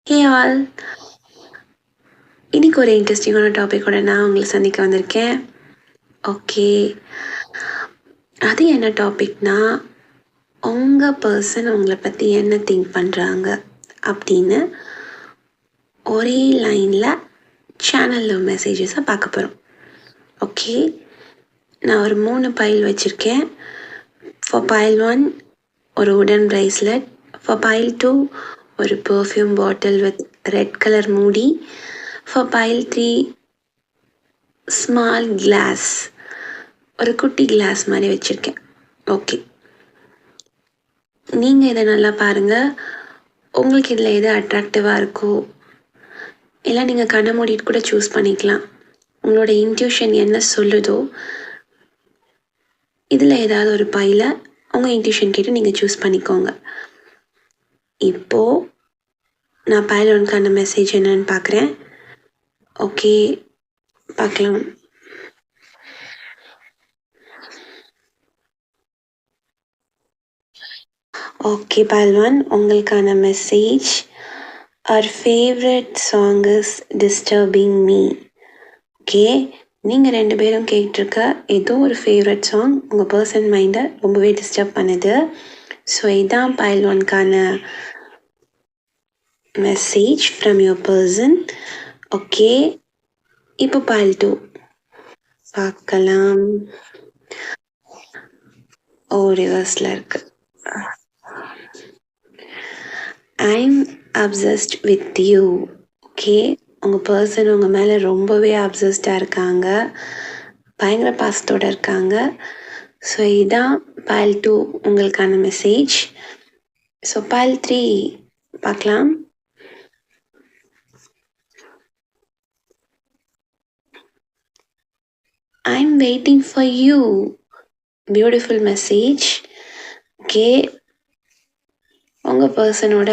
Hey all, இன்னைக்கு ஒரு இன்ட்ரெஸ்டிங்கான டாபிக்கோட நான் உங்களை சந்திக்க வந்திருக்கேன். ஓகே, அது என்ன டாபிக்னா, உங்கள் பர்சன் உங்களை பற்றி என்ன திங்க் பண்ணுறாங்க அப்படின்னு ஒரே லைனில் சேனலில் மெசேஜஸை பார்க்க போகிறோம். ஓகே, நான் ஒரு 3 பைல் வச்சுருக்கேன். ஃபார் பைல் 1 ஒரு உடன் ப்ரைஸ்லெட், ஃபார் பைல் 2 ஒரு perfume bottle with red colour மூடி, ஃபார் பைல் 3 ஸ்மால் கிளாஸ், ஒரு குட்டி கிளாஸ் மாதிரி வச்சுருக்கேன். ஓகே, நீங்கள் இதை நல்லா பாருங்கள். உங்களுக்கு இதில் எது அட்ராக்டிவாக இருக்கோ, இல்லை நீங்கள் கண்ணை மூடிட்டு கூட சூஸ் பண்ணிக்கலாம். உங்களோட இன்ட்யூஷன் என்ன சொல்லுதோ, இதில் ஏதாவது ஒரு பையில் உங்கள் இன்ட்யூஷன் கேட்டு நீங்கள் சூஸ் பண்ணிக்கோங்க. இப்போது நான் பைல் 1க்கான மெசேஜ் என்னன்னு பார்க்குறேன். ஓகே, பார்க்கலாம். ஓகே, பைல் 1 உங்களுக்கான message. Our favorite song is Disturbing Me. Okay, நீங்கள் 2 பேரும் கேட்டிருக்க ஏதோ ஒரு ஃபேவரட் சாங் உங்கள் பர்சன் மைண்டை ரொம்பவே டிஸ்டர்ப் பண்ணுது. ஸோ இதான் பைல் 1க்கான message from your person. Okay, இப்போ பைல் 2 பார்க்கலாம். ரிவர்ஸில் இருக்கு. I'm obsessed with you. Okay, உங்கள் பர்சன் உங்கள் மேலே ரொம்பவே அப்சஸ்டாக இருக்காங்க, பயங்கர பாசத்தோடு இருக்காங்க. ஸோ இதுதான் பைல் 2 உங்களுக்கான மெசேஜ். ஸோ பைல் 3 பார்க்கலாம். I'm waiting for you. Beautiful message. Okay, உங்கள் பர்சனோட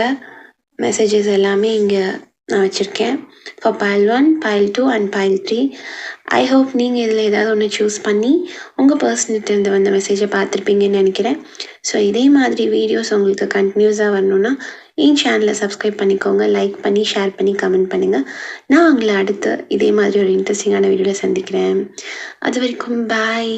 மெசேஜஸ் எல்லாமே இங்கே நான் வச்சுருக்கேன். For file 1, file 2 and file 3. I hope நீங்கள் இதில் ஏதாவது ஒன்று சூஸ் பண்ணி உங்கள் பர்சன்கிட்டேருந்து வந்த மெசேஜை பார்த்துருப்பீங்கன்னு நினைக்கிறேன். ஸோ இதே மாதிரி வீடியோஸ் உங்களுக்கு கண்டினியூஸாக வரணுன்னா என் சேனலை சப்ஸ்கிரைப் பண்ணிக்கோங்க, லைக் பண்ணி, ஷேர் பண்ணி, கமெண்ட் பண்ணுங்கள். நான் உங்களை அடுத்து இதே மாதிரி ஒரு இன்ட்ரெஸ்டிங்கான வீடியோவில் சந்திக்கிறேன். அது வரைக்கும் பாய்.